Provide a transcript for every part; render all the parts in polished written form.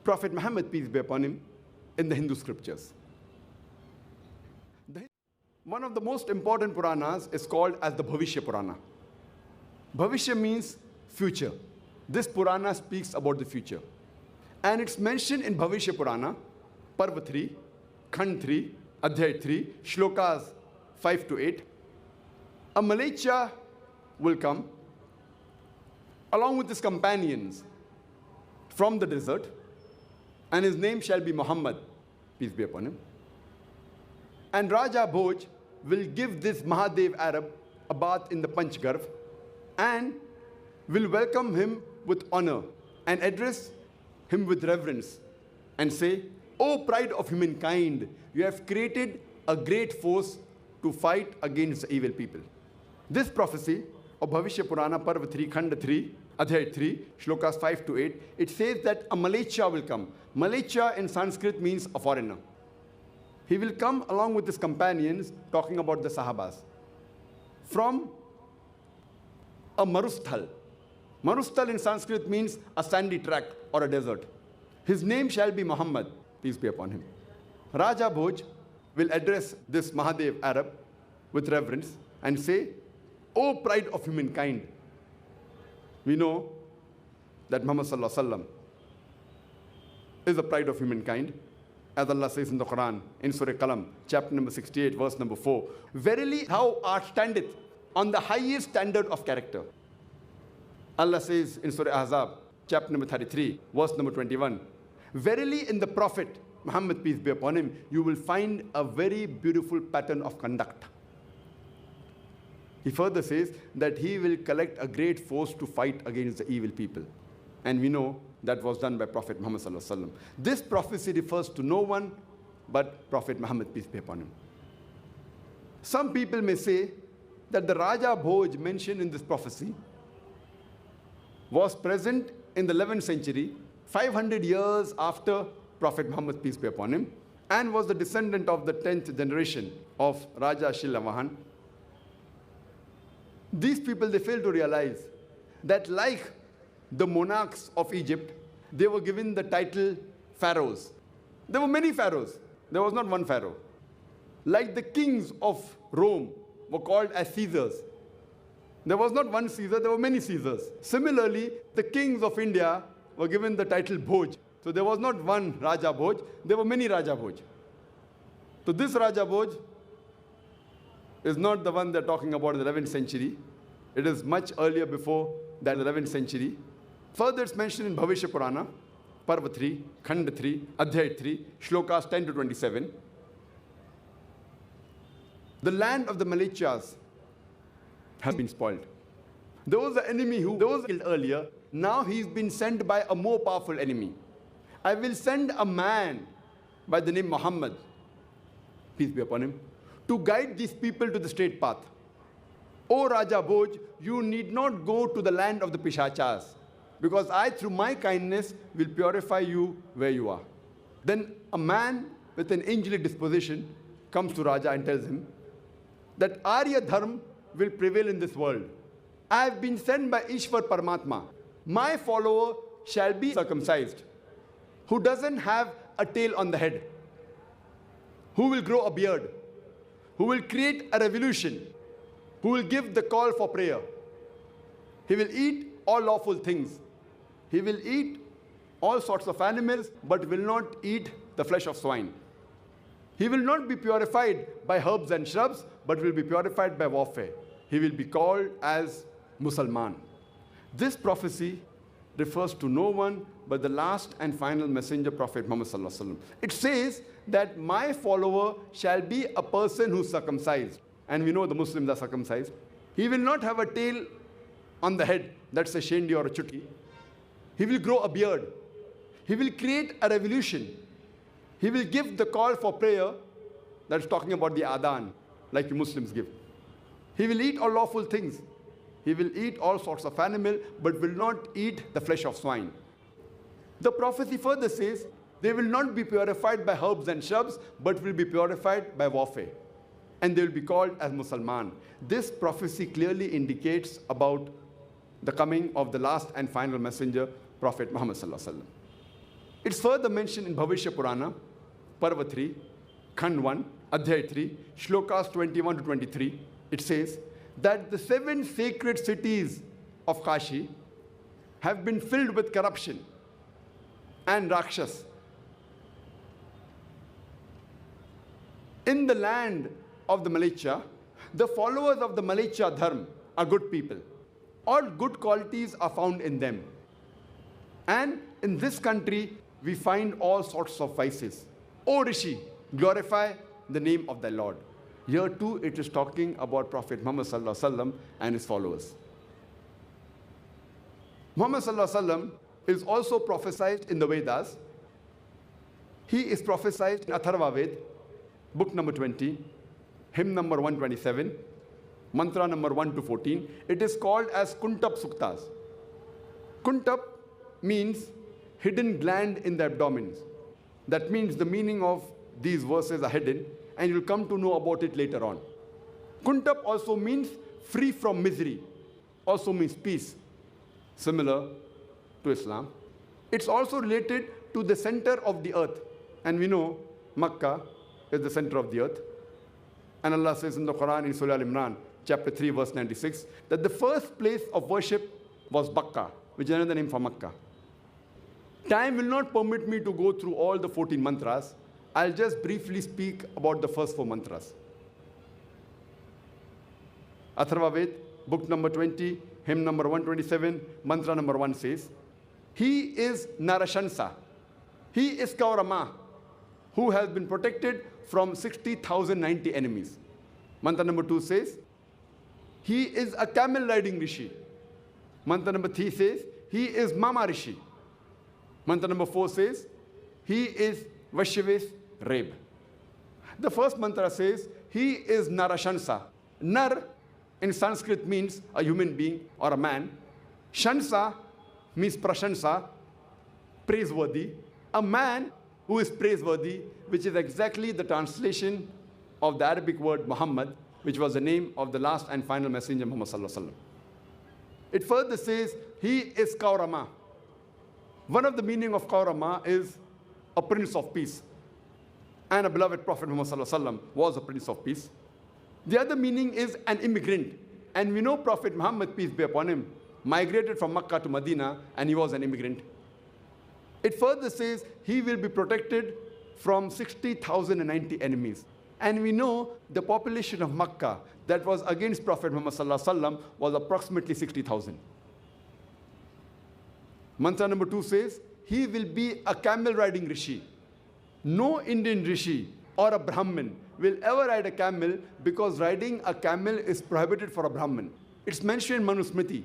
Prophet Muhammad, peace be upon him, in the Hindu scriptures. One of the most important Puranas is called as the Bhavishya Purana. Bhavishya means future. This Purana speaks about the future. And it's mentioned in Bhavishya Purana, Parva 3, Khand 3, Adhyay 3, Shlokas 5 to 8. A Malecha will come along with his companions from the desert, and his name shall be Muhammad, peace be upon him. And Raja Bhoj will give this Mahadev Arab a bath in the Panchgarh and will welcome him with honor and address him with reverence and say, "O pride of humankind, you have created a great force to fight against the evil people." This prophecy of Bhavishya Purana, Parva 3, Khand 3, Adhyay 3, Shlokas 5 to 8, it says that a Malecha will come. Malecha in Sanskrit means a foreigner. He will come along with his companions, talking about the Sahabas, from a Marusthal. Marusthal in Sanskrit means a sandy tract or a desert. His name shall be Muhammad, peace be upon him. Raja Bhoj will address this Mahadev Arab with reverence and say, "O pride of humankind." We know that Muhammad Sallallahu Alaihi Wasallam is the pride of humankind. As Allah says in the Quran, in Surah Qalam, chapter number 68, verse number 4, "Verily thou art standeth on the highest standard of character." Allah says in Surah Ahzab, chapter number 33, verse number 21, "Verily in the Prophet, Muhammad, peace be upon him, you will find a very beautiful pattern of conduct." He further says that he will collect a great force to fight against the evil people. And we know that was done by Prophet Muhammad Sallallahu Alaihi Wasallam. This prophecy refers to no one but Prophet Muhammad, peace be upon him. Some people may say that the Raja Bhoj mentioned in this prophecy was present in the 11th century, 500 years after Prophet Muhammad, peace be upon him, and was the descendant of the 10th generation of Raja Shilavahan. These people, they fail to realize that like the monarchs of Egypt, they were given the title pharaohs. There were many pharaohs. There was not one pharaoh. Like the kings of Rome were called as Caesars. There was not one Caesar, there were many Caesars. Similarly, the kings of India were given the title Bhoj. So there was not one Raja Bhoj, there were many Raja Bhoj. So this Raja Bhoj is not the one they're talking about in the 11th century. It is much earlier before that 11th century. Further, it's mentioned in Bhavishya Purana, Parva 3, Khand 3, Adhyay 3, Shlokas 10 to 27. The land of the Malechas has been spoiled. There was the enemy who was killed earlier. Now he's been sent by a more powerful enemy. I will send a man by the name Muhammad, peace be upon him, to guide these people to the straight path. O Raja Bhoj, you need not go to the land of the Pishachas, because I, through my kindness, will purify you where you are. Then a man with an angelic disposition comes to Raja and tells him that Arya Dharma will prevail in this world. I have been sent by Ishwar Paramatma. My follower shall be circumcised, who doesn't have a tail on the head, who will grow a beard, who will create a revolution, who will give the call for prayer. He will eat all lawful things. He will eat all sorts of animals, but will not eat the flesh of swine. He will not be purified by herbs and shrubs, but will be purified by warfare. He will be called as Musalman. This prophecy refers to no one but the last and final messenger, Prophet Muhammad Sallallahu Alaihi Wasallam. It says that my follower shall be a person who's circumcised. And we know the Muslims are circumcised. He will not have a tail on the head, that's a shendi or a chutti. He will grow a beard. He will create a revolution. He will give the call for prayer, that's talking about the adhan, like the Muslims give. He will eat all lawful things. He will eat all sorts of animal, but will not eat the flesh of swine. The prophecy further says, they will not be purified by herbs and shrubs, but will be purified by warfare. And they will be called as Musalman. This prophecy clearly indicates about the coming of the last and final messenger, Prophet Muhammad Sallallahu Alaihi Wasallam. It's further mentioned in Bhavishya Purana, Parva 3, Khand 1, Adhyay 3, Shlokas 21 to 23. It says that the 7 sacred cities of Kashi have been filled with corruption and Rakshas. In the land of the Malecha, the followers of the Malecha Dharma are good people. All good qualities are found in them. And in this country, we find all sorts of vices. O Rishi, glorify the name of the Lord. Here too, it is talking about Prophet Muhammad Sallallahu Alaihi Wasallam and his followers. Muhammad Sallallahu Alaihi Wasallam is also prophesied in the Vedas. He is prophesied in Atharva Ved, book number 20, hymn number 127, mantra number 1 to 14. It is called as Kuntap Suktas. Kuntap means hidden gland in the abdomen. That means the meaning of these verses are hidden, and you'll come to know about it later on. Kuntap also means free from misery, also means peace, similar to Islam. It's also related to the center of the earth, and we know Makkah is the center of the earth. And Allah says in the Quran in Surah Al-Imran, chapter 3, verse 96, that the first place of worship was Bakka, which is another name for Makkah. Time will not permit me to go through all the 14 mantras. I'll just briefly speak about the first 4 mantras. Atharva Ved, book number 20, hymn number 127, mantra number 1 says, he is Narashansa. He is Kaurama, who has been protected from 60,090 enemies. Mantra number 2 says, he is a camel riding Rishi. Mantra number 3 says, he is Mama Rishi. Mantra number 4 says, he is Vaishyaves Reb. The first mantra says, he is Narashansa. Nar in Sanskrit means a human being or a man. Shansa means prashansa, praiseworthy. A man who is praiseworthy, which is exactly the translation of the Arabic word Muhammad, which was the name of the last and final messenger, Muhammad Sallallahu Alaihi Wasallam. It further says, he is Kaurama. One of the meaning of Kaurama is a prince of peace. And a beloved Prophet Muhammad Sallallahu Alaihi Wasallam was a prince of peace. The other meaning is an immigrant. And we know Prophet Muhammad, peace be upon him, migrated from Makkah to Medina, and he was an immigrant. It further says he will be protected from 60,090 enemies. And we know the population of Makkah that was against Prophet Muhammad Sallallahu Alaihi Wasallam was approximately 60,000. Mantra number 2 says, he will be a camel riding Rishi. No Indian Rishi or a Brahmin will ever ride a camel, because riding a camel is prohibited for a Brahmin. It's mentioned in Manusmriti,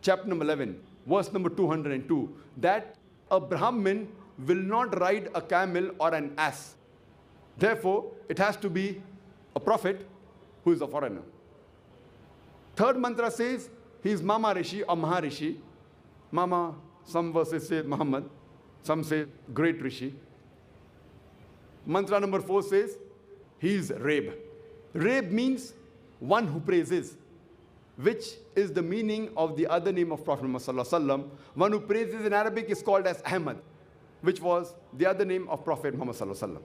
chapter number 11, verse number 202, that a Brahmin will not ride a camel or an ass. Therefore, it has to be a prophet who is a foreigner. Third mantra says, he is Mama Rishi or Maharishi. Mama, some verses say Muhammad, some say great Rishi. Mantra number 4 says, he is Reb. Reb means one who praises, which is the meaning of the other name of Prophet Muhammad Sallallahu Alaihi Wasallam. One who praises in Arabic is called as Ahmad, which was the other name of Prophet Muhammad Sallallahu Alaihi Wasallam.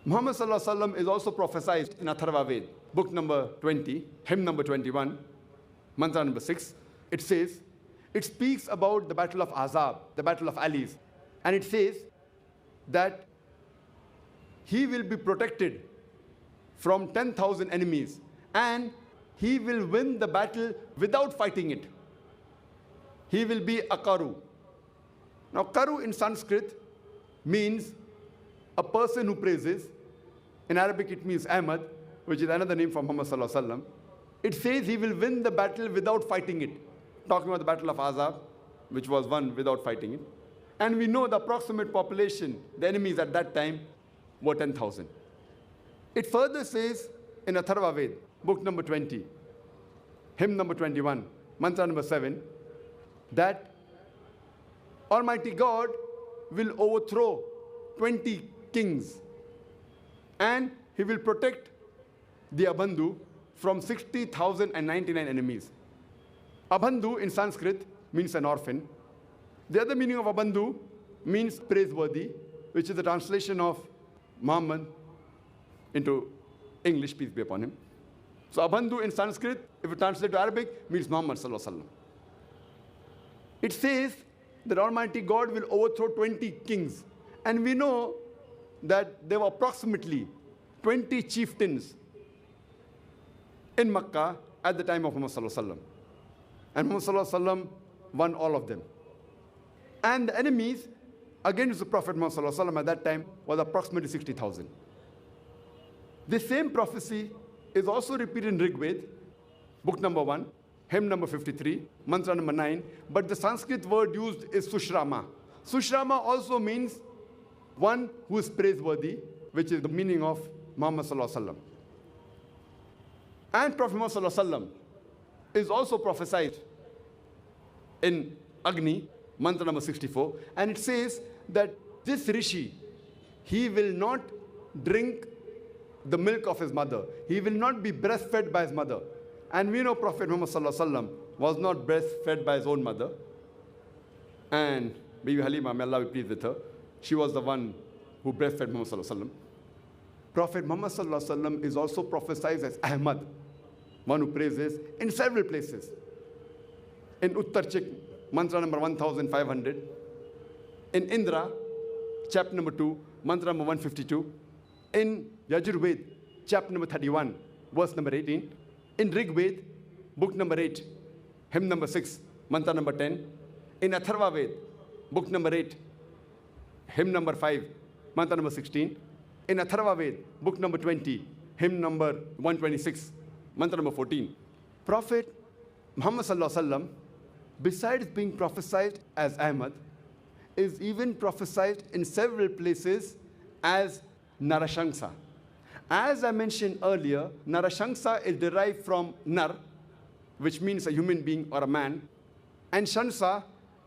Muhammad Sallallahu Alaihi Wasallam is also prophesied in Atharva Ved, book number 20, hymn number 21, mantra number 6. It says, it speaks about the battle of Azab, the battle of Alis, and it says that he will be protected from 10,000 enemies, and he will win the battle without fighting it. He will be a Karu. Now, Karu in Sanskrit means a person who praises. In Arabic, it means Ahmad, which is another name for Muhammad Sallallahu Alaihi Wasallam. It says he will win the battle without fighting it. Talking about the battle of Azab, which was won without fighting it. And we know the approximate population, the enemies at that time, were 10,000. It further says in Atharva Ved, book number 20, hymn number 21, mantra number 7, that Almighty God will overthrow 20 kings, and he will protect the Abandhu from 60,099 enemies. Abandhu in Sanskrit means an orphan. The other meaning of Abandhu means praiseworthy, which is the translation of Muhammad into English, peace be upon him. So Abandhu in Sanskrit, if you translate to Arabic, means Muhammad sallallahu alaihi wasallam. It says that Almighty God will overthrow 20 kings. And we know that there were approximately 20 chieftains in Makkah at the time of Muhammad sallallahu alaihi wasallam. And Muhammad sallallahu alaihi wasallam won all of them. And the enemies against the Prophet Muhammad sallallahu alaihi wasallam at that time was approximately 60,000. This same prophecy is also repeated in Rig Veda, book number 1, hymn number 53, mantra number 9, but the Sanskrit word used is Sushrama. Sushrama also means one who is praiseworthy, which is the meaning of Muhammad sallallahu alaihi wasallam. And Prophet Muhammad sallallahu alaihi wasallam is also prophesied in Agni, mantra number 64, and it says that this Rishi, he will not drink the milk of his mother. He will not be breastfed by his mother. And we know Prophet Muhammad sallallahu alaihi wasallam was not breastfed by his own mother. And Bibi Halima, may Allah be pleased with her, she was the one who breastfed Muhammad sallallahu alaihi wasallam. Prophet Muhammad sallallahu alaihi wasallam is also prophesied as Ahmad, one who praises in several places. In Uttarchik, mantra number 1500. In Indra, chapter number 2, mantra number 152. In Yajurved, chapter number 31, verse number 18. In Rig Veda, book number 8, hymn number 6, mantra number 10. In Atharva Veda, book number 8, hymn number 5, mantra number 16. In Atharva Veda, book number 20, hymn number 126, mantra number 14. Prophet Muhammad sallallahu alaihi wasallam, besides being prophesied as Ahmad, is even prophesied in several places as Narashanksa. As I mentioned earlier, Narashanksa is derived from Nar, which means a human being or a man, and Shansa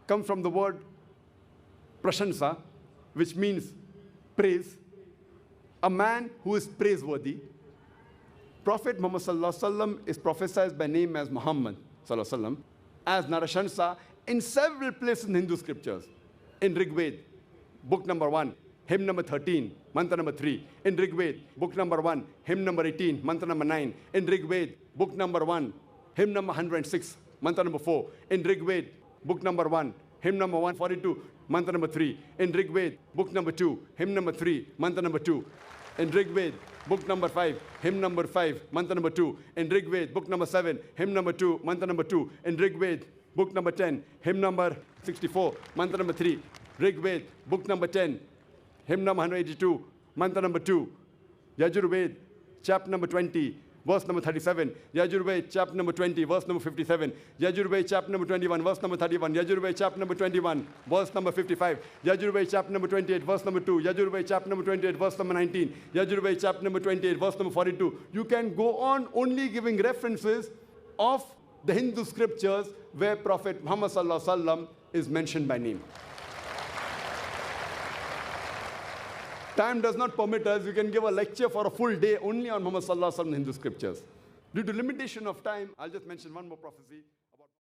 comes from the word Prashansa, which means praise, a man who is praiseworthy. Prophet Muhammad sallallahu alaihi wasallam is prophesied by name as Muhammad sallallahu alaihi wasallam, as Narashanksa in several places in Hindu scriptures. In Rig Veda, book number 1, hymn number 13, mantra number 3. In Rig Veda, book number 1, hymn number 18, mantra number 9. In Rig Veda, book number 1, hymn number 106, mantra number 4. In Rig Veda, book number 1, hymn number 142, mantra number 3. In Rig Veda, book number 2, hymn number 3, mantra number 2. In Rig Veda, book number 5, hymn number 5, mantra number 2. In Rig Veda, book number 7, hymn number 2, mantra number 2. In Rig Veda, book number 10, hymn number 64, mantra number 3. Rig Veda, book number 10, hymn number 182, mantra number 2. Yajurved, chapter number 20, verse number 37. Yajurved, chapter number 20, verse number 57. Yajurved, chapter number 21, verse number 31. Yajurved, chapter number 21, verse number 55. Yajurved, chapter number 28, verse number 2. Yajurved, chapter number 28, verse number 19. Yajurved, chapter number 28, verse number 42. You can go on only giving references of the Hindu scriptures where Prophet Muhammad sallallahu alaihi wasallam is mentioned by name. Time does not permit us. We can give a lecture for a full day only on Muhammad sallallahu alaihi wasallam Hindu scriptures. Due to limitation of time, I'll just mention one more prophecy.